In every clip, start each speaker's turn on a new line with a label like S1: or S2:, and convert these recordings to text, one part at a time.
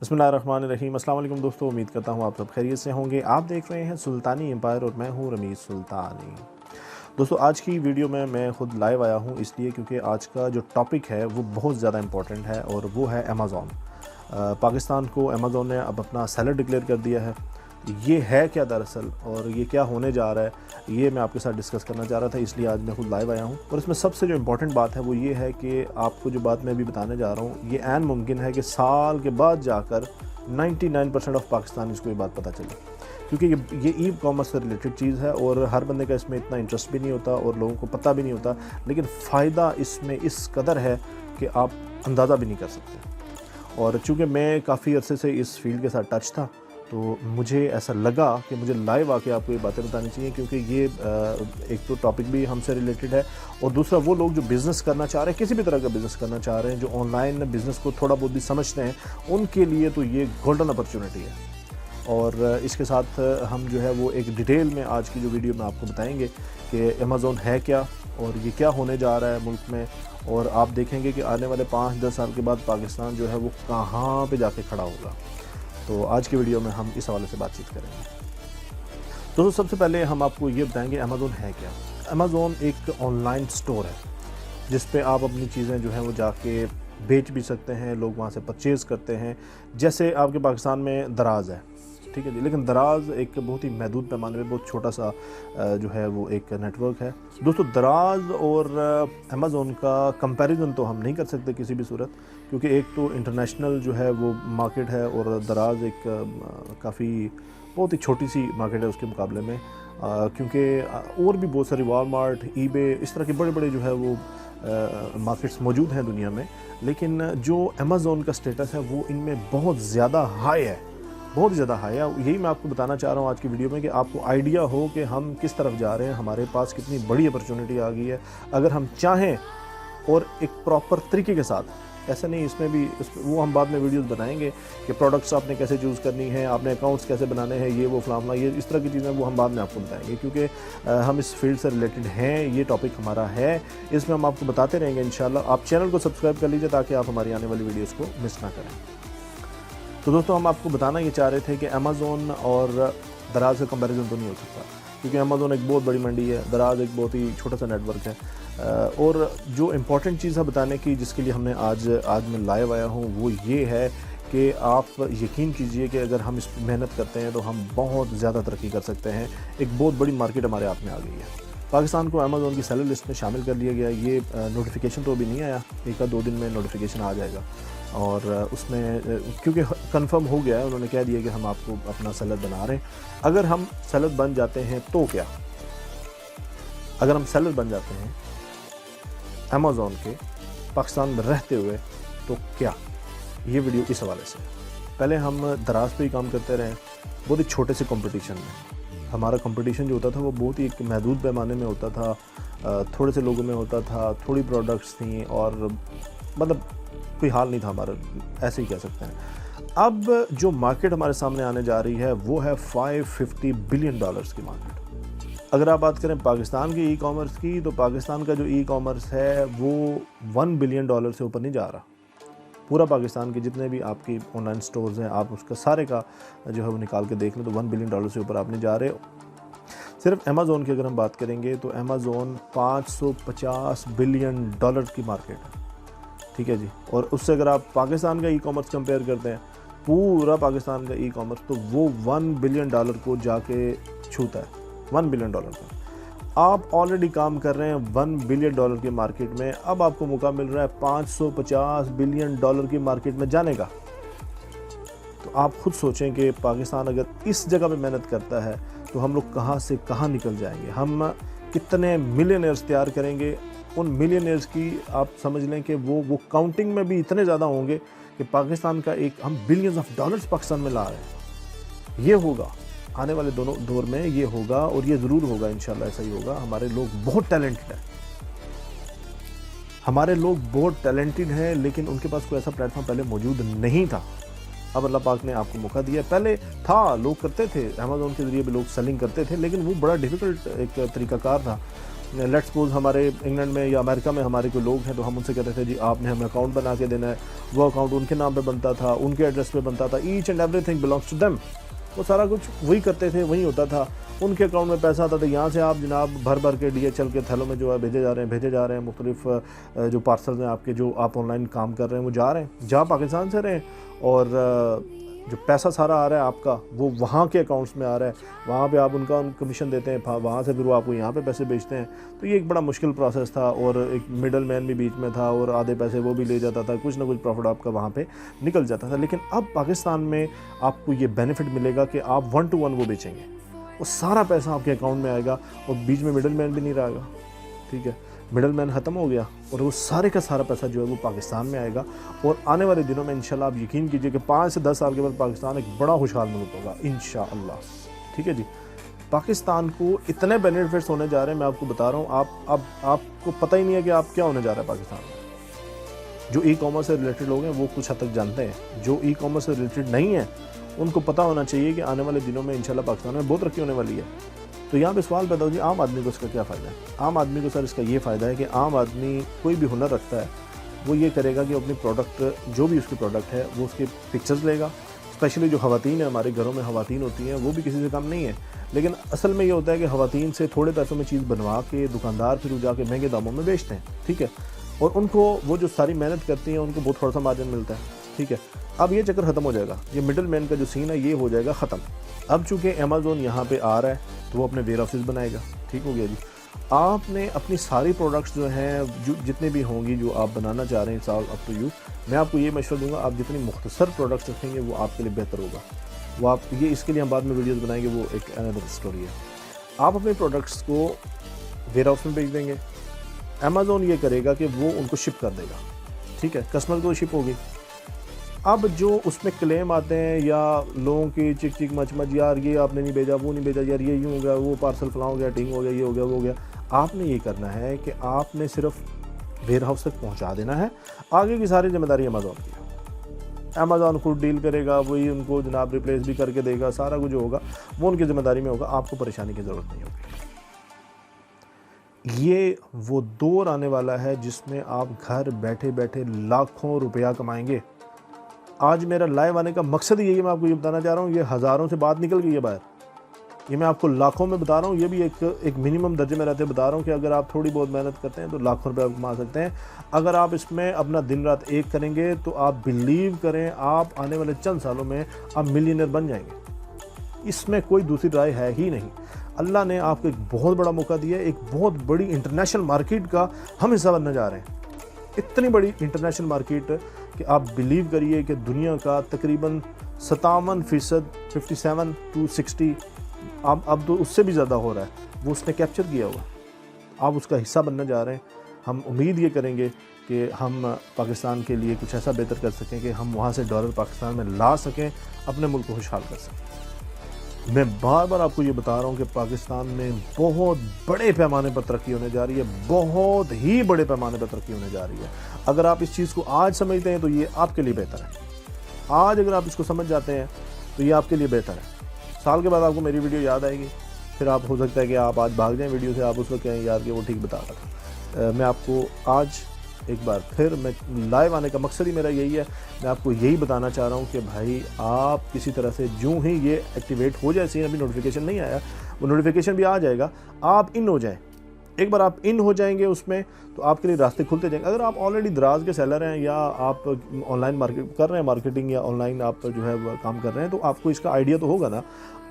S1: बिस्मिल्लाहिर्रहमानिर्रहीम। अस्सलाम वालेकुम दोस्तों, उम्मीद करता हूँ आप सब खैरियत से होंगे। आप देख रहे हैं सुल्तानी एम्पायर और मैं हूँ रमीज़ सुल्तानी। दोस्तों, आज की वीडियो में मैं ख़ुद लाइव आया हूँ इसलिए क्योंकि आज का जो टॉपिक है वो बहुत ज़्यादा इम्पॉर्टेंट है और वो है अमेज़ॉन। पाकिस्तान को अमेज़ॉन ने अब अपना सेलर डिक्लेयर कर दिया है। ये है क्या दरअसल और ये क्या होने जा रहा है, ये मैं आपके साथ डिस्कस करना चाह रहा था, इसलिए आज मैं खुद लाइव आया हूँ। और इसमें सबसे जो इम्पोर्टेंट बात है वो ये है कि आपको जो बात मैं अभी बताने जा रहा हूँ ये ऐन मुमकिन है कि साल के बाद जाकर 99% ऑफ पाकिस्तानीज़ को ये बात पता चले, क्योंकि ये ई कॉमर्स से रिलेटेड चीज़ है और हर बंदे का इसमें इतना इंटरेस्ट भी नहीं होता और लोगों को पता भी नहीं होता, लेकिन फ़ायदा इसमें इस कदर है कि आप अंदाज़ा भी नहीं कर सकते। और चूँकि मैं काफ़ी अरसे से इस फील्ड के साथ टच था तो मुझे ऐसा लगा कि मुझे लाइव आके आपको ये बातें बतानी चाहिए, क्योंकि ये एक तो टॉपिक भी हमसे रिलेटेड है और दूसरा वो लोग जो बिज़नेस करना चाह रहे हैं, किसी भी तरह का बिज़नेस करना चाह रहे हैं, जो ऑनलाइन बिज़नेस को थोड़ा बहुत भी समझते हैं, उनके लिए तो ये गोल्डन अपॉर्चुनिटी है। और इसके साथ हम जो है वो एक डिटेल में आज की जो वीडियो में आपको बताएंगे कि अमेज़ॉन है क्या और ये क्या होने जा रहा है मुल्क में, और आप देखेंगे कि आने वाले 5-10 साल के बाद पाकिस्तान जो है वो कहाँ पे जाके खड़ा होगा। तो आज की वीडियो में हम इस हवाले से बातचीत करेंगे। दोस्तों, सबसे पहले हम आपको ये बताएंगे अमेज़ॉन है क्या। अमेज़ॉन एक ऑनलाइन स्टोर है जिस पे आप अपनी चीज़ें जो हैं वो जाके बेच भी सकते हैं, लोग वहाँ से परचेज़ करते हैं। जैसे आपके पाकिस्तान में दराज़ है, ठीक है जी, लेकिन दराज़ एक बहुत ही महदूद पैमाने में बहुत छोटा सा जो है वो एक नेटवर्क है। दोस्तों, दराज़ और अमेज़ॉन का कंपैरिजन तो हम नहीं कर सकते किसी भी सूरत, क्योंकि एक तो इंटरनेशनल जो है वो मार्केट है और दराज़ एक काफ़ी बहुत ही छोटी सी मार्केट है उसके मुकाबले में, क्योंकि और भी बहुत सारी वॉलमार्ट, ईबे, इस तरह के बड़े बड़े जो है वो मार्केट्स मौजूद हैं दुनिया में, लेकिन जो अमेज़ॉन का स्टेटस है वो इनमें बहुत ज़्यादा हाई है, बहुत ज़्यादा हाई है। यही मैं आपको बताना चाह रहा हूँ आज की वीडियो में कि आपको आइडिया हो कि हम किस तरफ जा रहे हैं, हमारे पास कितनी बड़ी अपॉर्चुनिटी आ गई है अगर हम चाहें और एक प्रॉपर तरीके के साथ। ऐसा नहीं, इसमें भी वो हम बाद में वीडियोस बनाएंगे कि प्रोडक्ट्स आपने कैसे चूज़ करनी है, आपने अकाउंट्स कैसे बनाने हैं, ये वो फलाना, ये इस तरह की चीज़ें वो हम बाद में आपको बताएंगे, क्योंकि हम इस फील्ड से रिलेटेड हैं, ये टॉपिक हमारा है, इसमें हम आपको बताते रहेंगे इंशाल्लाह। आप चैनल को सब्सक्राइब कर लीजिए ताकि आप हमारी आने वाली वीडियोज़ को मिस ना करें। तो दोस्तों, हम आपको बताना ये चाह रहे थे कि अमेज़ॉन और दराज़ का कंपैरिजन तो नहीं हो सकता, क्योंकि अमेज़ॉन एक बहुत बड़ी मंडी है, दराज़ एक बहुत ही छोटा सा नेटवर्क है। और जो इम्पॉर्टेंट चीज़ है बताने की, जिसके लिए हमने आज मैं लाइव आया हूँ, वो ये है कि आप यकीन कीजिए कि अगर हम इस मेहनत करते हैं तो हम बहुत ज़्यादा तरक्की कर सकते हैं। एक बहुत बड़ी मार्केट हमारे हाथ में आ गई है। पाकिस्तान को अमेज़ॉन की सेलर लिस्ट में शामिल कर लिया गया। ये नोटिफिकेशन तो अभी नहीं आया, 1-2 दिन में नोटिफिकेशन आ जाएगा और उसमें क्योंकि कंफर्म हो गया है, उन्होंने कह दिया कि हम आपको अपना सेलर बना रहे हैं। अगर हम सेलर बन जाते हैं तो क्या, अगर हम सेलर बन जाते हैं अमेज़ॉन के पाकिस्तान में रहते हुए तो क्या, ये वीडियो इस हवाले से। पहले हम दराज पे ही काम करते रहे, बहुत ही छोटे से कंपटीशन में। हमारा कंपटीशन जो होता था वो बहुत ही एक महदूद पैमाने में होता था, थोड़े से लोगों में होता था, थोड़ी प्रोडक्ट्स थी और मतलब कोई हाल नहीं था हमारा, ऐसे ही कह सकते हैं। अब जो मार्केट हमारे सामने आने जा रही है वो है $550 बिलियन की मार्केट। अगर आप बात करें पाकिस्तान के ई कॉमर्स की, तो पाकिस्तान का जो ई कॉमर्स है वो $1 बिलियन से ऊपर नहीं जा रहा। पूरा पाकिस्तान के जितने भी आपकी ऑनलाइन स्टोर्स हैं, आप उसका सारे का जो है वो निकाल के देख लें तो $1 बिलियन से ऊपर आप नहीं जा रहे। सिर्फ अमेज़ॉन की अगर हम बात करेंगे तो अमेज़ॉन $550 बिलियन की मार्केट है, ठीक है जी। और उससे अगर आप पाकिस्तान का ई कॉमर्स कंपेयर करते हैं, पूरा पाकिस्तान का ई कॉमर्स, तो वो $1 बिलियन को जाके छूता है, $1 बिलियन का। आप ऑलरेडी काम कर रहे हैं $1 बिलियन की मार्केट में, अब आपको मौका मिल रहा है $550 बिलियन की मार्केट में जाने का। तो आप खुद सोचें कि पाकिस्तान अगर इस जगह पे मेहनत करता है तो हम लोग कहाँ से कहाँ निकल जाएंगे, हम कितने मिलियनर्स तैयार करेंगे। उन मिलियनर्स की आप समझ लें कि वो काउंटिंग में भी इतने ज़्यादा होंगे कि पाकिस्तान का एक हम बिलियंस ऑफ डॉलर्स पाकिस्तान में ला रहे हैं। ये होगा आने वाले दोनों दौर में, ये होगा और ये ज़रूर होगा, इंशाल्लाह ऐसा ही होगा। हमारे लोग बहुत टैलेंटेड हैं, हमारे लोग बहुत टैलेंटेड हैं, लेकिन उनके पास कोई ऐसा प्लेटफॉर्म पहले मौजूद नहीं था। अब अल्लाह पाक ने आपको मौका दिया। पहले था, लोग करते थे, अमेज़ॉन के ज़रिए भी लोग सेलिंग करते थे, लेकिन वो बड़ा डिफ़िकल्ट एक तरीक़ाकार था लेट्स सपोज हमारे इंग्लैंड में या अमेरिका में हमारे कोई लोग हैं, तो हम उनसे कहते थे जी आपने हमें अकाउंट बना के देना है, वो अकाउंट उनके नाम पे बनता था, उनके एड्रेस पे बनता था, each and everything belongs to them. वो सारा कुछ वही करते थे, वही होता था, उनके अकाउंट में पैसा आता था। यहाँ से आप जनाब भर भर के DHL के थैलों में जो है भेजे जा रहे हैं मुख्तलिफ जो पार्सल्स हैं आपके, जो आप ऑनलाइन काम कर रहे हैं वो जा रहे हैं जहाँ पाकिस्तान से रहे हैं, और जो पैसा सारा आ रहा है आपका वो वहाँ के अकाउंट्स में आ रहा है, वहाँ पे आप उनका कमीशन देते हैं, वहाँ से फिर वो आपको यहाँ पे पैसे बेचते हैं। तो ये एक बड़ा मुश्किल प्रोसेस था, और एक मिडल मैन भी बीच में था, और आधे पैसे वो भी ले जाता था, कुछ ना कुछ प्रॉफिट आपका वहाँ पे निकल जाता था। लेकिन अब पाकिस्तान में आपको ये बेनिफिट मिलेगा कि आप 1 to 1 वो बेचेंगे, वो सारा पैसा आपके अकाउंट में आएगा, और बीच में मिडल मैन भी नहीं रहेगा। ठीक है, मिडल मैन ख़त्म हो गया, और वो सारे का सारा पैसा जो है वो पाकिस्तान में आएगा। और आने वाले दिनों में इंशाल्लाह आप यकीन कीजिए कि 5 से 10 साल के बाद पाकिस्तान एक बड़ा खुशहाल मुल्क होगा इंशाअल्लाह। ठीक है जी, पाकिस्तान को इतने बेनिफिट्स होने जा रहे हैं, मैं आपको बता रहा हूँ। अब आपको पता ही नहीं है कि आप क्या होने जा रहा है पाकिस्तान में। जो ई-कॉमर्स से रिलेटेड लोग हैं वो कुछ हद तक जानते हैं, जो ई-कॉमर्स से रिलेटेड नहीं है उनको पता होना चाहिए कि आने वाले दिनों में इंशाल्लाह पाकिस्तान में बहुत तरक्की होने वाली है। तो यहाँ पे सवाल पैदा हो जी, आम आदमी को इसका क्या फ़ायदा है? आम आदमी को सर इसका ये फ़ायदा है कि आम आदमी कोई भी हुनर रखता है, वो ये करेगा कि अपनी प्रोडक्ट, जो भी उसकी प्रोडक्ट है, वो उसके पिक्चर्स लेगा। स्पेशली जो ख़वातीन है, हमारे घरों में ख़वातीन होती हैं, वो भी किसी से कम नहीं है। लेकिन असल में ये होता है कि ख़वातीन से थोड़े पैसों में चीज़ बनवा के दुकानदार फिर जा के महंगे दामों में बेचते हैं। ठीक है, और उनको वो जो सारी मेहनत करती हैं उनको बहुत थोड़ा सा मार्जिन मिलता है। ठीक है, अब ये चक्कर ख़त्म हो जाएगा, ये मिडल मैन का जो सीन है ये हो जाएगा ख़त्म। अब चूँकि अमेज़ोन यहाँ पे आ रहा है तो वो अपने वेयर हाउसेस बनाएगा। ठीक हो गया जी, आपने अपनी सारी प्रोडक्ट्स जो हैं, जो जितने भी होंगी जो आप बनाना चाह रहे हैं, it's all up to you. मैं आपको ये मशवरा दूंगा, आप जितनी मुख्तसर प्रोडक्ट्स रखेंगे वो आपके लिए बेहतर होगा। वो आप ये, इसके लिए हम बाद में वीडियोज़ बनाएंगे, वो एक अनदर स्टोरी है। आप अपने प्रोडक्ट्स को वेयर हाउस में भेज देंगे, अमेज़ोन ये करेगा कि वो उनको शिप कर देगा। ठीक है, कस्टमर को शिप होगी। अब जो उसमें क्लेम आते हैं या लोगों की चिक चिक मच मच, यार ये आपने नहीं भेजा, वो नहीं भेजा, यार ये यूँ हो गया, वो पार्सल फलां हो गया, टिंग हो गया, ये हो गया, वो हो गया। आपने ये करना है कि आपने सिर्फ वेयर हाउस तक पहुंचा देना है, आगे की सारी जिम्मेदारी अमेज़ॉन की है। अमेज़ॉन खुद डील करेगा, वही उनको जनाब रिप्लेस भी करके देगा, सारा कुछ जो होगा वो उनकी ज़िम्मेदारी में होगा, आपको परेशानी की ज़रूरत नहीं होगी। ये वो दौर आने वाला है जिसमें आप घर बैठे बैठे लाखों रुपया कमाएंगे। आज मेरा लाइव आने का मकसद यही है, मैं आपको ये बताना चाह रहा हूँ। ये हज़ारों से बात निकल गई है बाहर, ये मैं आपको लाखों में बता रहा हूँ। ये भी एक मिनिमम दर्जे में रहते बता रहा हूँ कि अगर आप थोड़ी बहुत मेहनत करते हैं तो लाखों रुपये कमा सकते हैं। अगर आप इसमें अपना दिन रात एक करेंगे तो आप बिलीव करें, आप आने वाले चंद सालों में आप मिलियनर बन जाएंगे। इसमें कोई दूसरी राय है ही नहीं। अल्लाह ने आपको एक बहुत बड़ा मौका दिया है, एक बहुत बड़ी इंटरनेशनल मार्केट का हम हिस्सा बनने जा रहे हैं। इतनी बड़ी इंटरनेशनल मार्केट कि आप बिलीव करिए कि दुनिया का तकरीबन 57%, 57 to 60, अब तो उससे भी ज़्यादा हो रहा है, वो उसने कैप्चर किया हुआ। आप उसका हिस्सा बनने जा रहे हैं। हम उम्मीद ये करेंगे कि हम पाकिस्तान के लिए कुछ ऐसा बेहतर कर सकें कि हम वहाँ से डॉलर पाकिस्तान में ला सकें, अपने मुल्क को खुशहाल कर सकें। मैं बार बार आपको ये बता रहा हूँ कि पाकिस्तान में बहुत बड़े पैमाने पर तरक्की होने जा रही है, बहुत ही बड़े पैमाने पर तरक्की होने जा रही है। अगर आप इस चीज़ को आज समझते हैं तो ये आपके लिए बेहतर है। आज अगर आप इसको समझ जाते हैं तो ये आपके लिए बेहतर है। साल के बाद आपको मेरी वीडियो याद आएगी, फिर आप हो सकता है कि आप आज भाग जाएं वीडियो से, आप उस वक्त कहें यार कि वो ठीक बता रहा था। मैं आपको आज एक बार फिर, मैं लाइव आने का मकसद ही मेरा यही है, मैं आपको यही बताना चाह रहा हूँ कि भाई आप किसी तरह से यूँ ही ये एक्टिवेट हो जाए, अभी नोटिफिकेशन नहीं आया, वो नोटिफिकेशन भी आ जाएगा, आप इन हो जाएं। एक बार आप इन हो जाएंगे उसमें तो आपके लिए रास्ते खुलते जाएंगे। अगर आप ऑलरेडी दराज के सेलर हैं या आप ऑनलाइन मार्केट कर रहे हैं, मार्केटिंग या ऑनलाइन आप जो है वो काम कर रहे हैं, तो आपको इसका आइडिया तो होगा ना।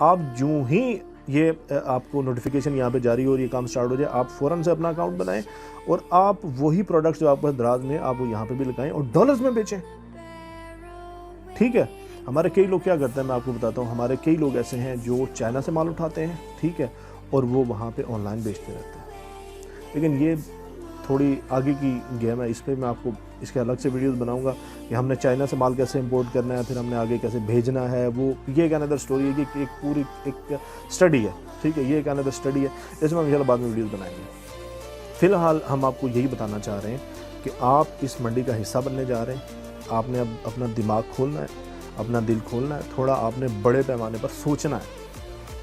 S1: आप यूँ ही ये आपको नोटिफिकेशन यहाँ पे जारी हो रही है, काम स्टार्ट हो जाए, आप फ़ौरन से अपना अकाउंट बनाएं और आप वही प्रोडक्ट्स जो आपके दराज में आप वो यहाँ पे भी लगाएं और डॉलर्स में बेचें। ठीक है, हमारे कई लोग क्या करते हैं, मैं आपको बताता हूँ। हमारे कई लोग ऐसे हैं जो चाइना से माल उठाते हैं, ठीक है, और वो वहाँ पे ऑनलाइन बेचते रहते हैं। लेकिन ये थोड़ी आगे की गेम है, इस पर मैं आपको इसके अलग से वीडियोस बनाऊंगा कि हमने चाइना से माल कैसे इंपोर्ट करना है, फिर हमने आगे कैसे भेजना है। वो ये एक अनदर स्टोरी है कि एक पूरी एक स्टडी है। ठीक है, ये एक अनदर स्टडी है, इसमें हम इंशाल्लाह बाद में वीडियोस बनाएंगे। फ़िलहाल हम आपको यही बताना चाह रहे हैं कि आप इस मंडी का हिस्सा बनने जा रहे हैं। आपने अब अपना दिमाग खोलना है, अपना दिल खोलना है, थोड़ा आपने बड़े पैमाने पर सोचना है।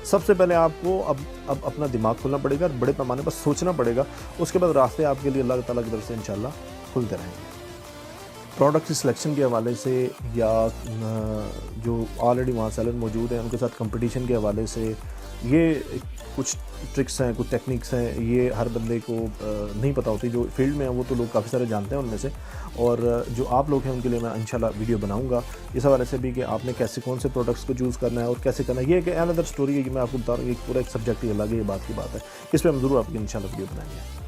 S1: सबसे पहले आपको अब अपना दिमाग खोलना पड़ेगा, बड़े पैमाने पर सोचना पड़ेगा। उसके बाद रास्ते आपके लिए अल्लाह ताला की तरफ से इंशाल्लाह खुलते रहेंगे। प्रोडक्ट की सिलेक्शन के हवाले से या जो ऑलरेडी वहाँ सेलर मौजूद हैं उनके साथ कंपटीशन के हवाले से, ये कुछ ट्रिक्स हैं, कुछ टेक्निक्स हैं, ये हर बंदे को नहीं पता होती। जो फील्ड में है वो तो लोग काफ़ी सारे जानते हैं उनमें से, और जो आप लोग हैं उनके लिए मैं इंशाल्लाह वीडियो बनाऊंगा इस हवाले से भी कि आपने कैसे कौन से प्रोडक्ट्स को चूज़ करना है और कैसे करना है। ये एक अनदर स्टोरी है कि मैं आपको बता रहा हूँ, पूरा एक सब्जेक्ट ही अलग है, ये बात की बात है। इस पर हम ज़रूर आपकी इंशाल्लाह वीडियो बनाएंगे।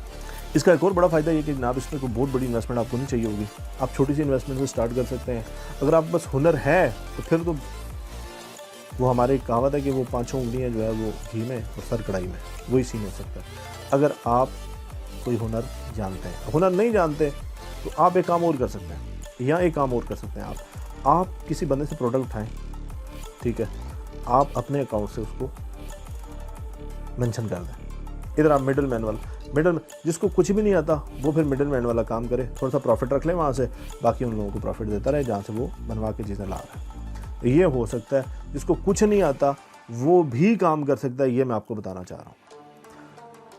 S1: इसका एक और बड़ा फ़ायदा ये कि जनाब इसमें कोई बहुत बड़ी इन्वेस्टमेंट आपको नहीं चाहिए होगी। आप छोटी सी इन्वेस्टमेंट से स्टार्ट कर सकते हैं। अगर आप बस हुनर है तो फिर तो वो हमारी कहावत है कि वो 5 उंगलियां जो है वो घी में और सर कढ़ाई में, वही सीन हो सकता है। अगर आप कोई हुनर जानते हैं, हुनर नहीं जानते तो आप एक काम और कर सकते हैं, या एक काम और कर सकते हैं आप किसी बंदे से प्रोडक्ट उठाएं, ठीक है, आप अपने अकाउंट से उसको मेंशन कर दें। इधर आप मिडल जिसको कुछ भी नहीं आता वो फिर मिडल मैन वाला काम करे, थोड़ा सा प्रॉफिट रख ले वहाँ से, बाकी उन लोगों को प्रॉफिट देता रहे जहाँ से वो बनवा के चीज़ें ला रहा है। ये हो सकता है। जिसको कुछ नहीं आता वो भी काम कर सकता है, ये मैं आपको बताना चाह रहा हूँ।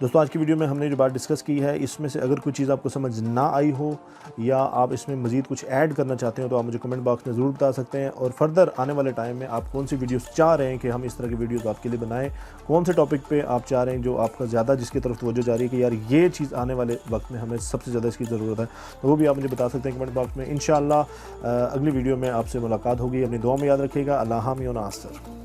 S1: दोस्तों आज की वीडियो में हमने जो बात डिस्कस की है, इसमें से अगर कोई चीज़ आपको समझ ना आई हो या आप इसमें मज़ीद कुछ ऐड करना चाहते हो तो आप मुझे कमेंट बॉक्स में ज़रूर बता सकते हैं। और फर्दर आने वाले टाइम में आप कौन सी वीडियोस चाह रहे हैं कि हम इस तरह की वीडियोस आपके लिए बनाएं, कौन से टॉपिक पे आप चाह रहे हैं जो आपका ज़्यादा जिसकी तरफ तवज्जो जा रही है कि यार ये चीज़ आने वाले वक्त में हमें सबसे ज़्यादा इसकी ज़रूरत है, तो वो भी आप मुझे बता सकते हैं कमेंट बॉक्स में। इंशाअल्लाह अगली वीडियो में आपसे मुलाकात होगी। अपनी दुआ में याद रखिएगा। अल्लाह हामी व नासर।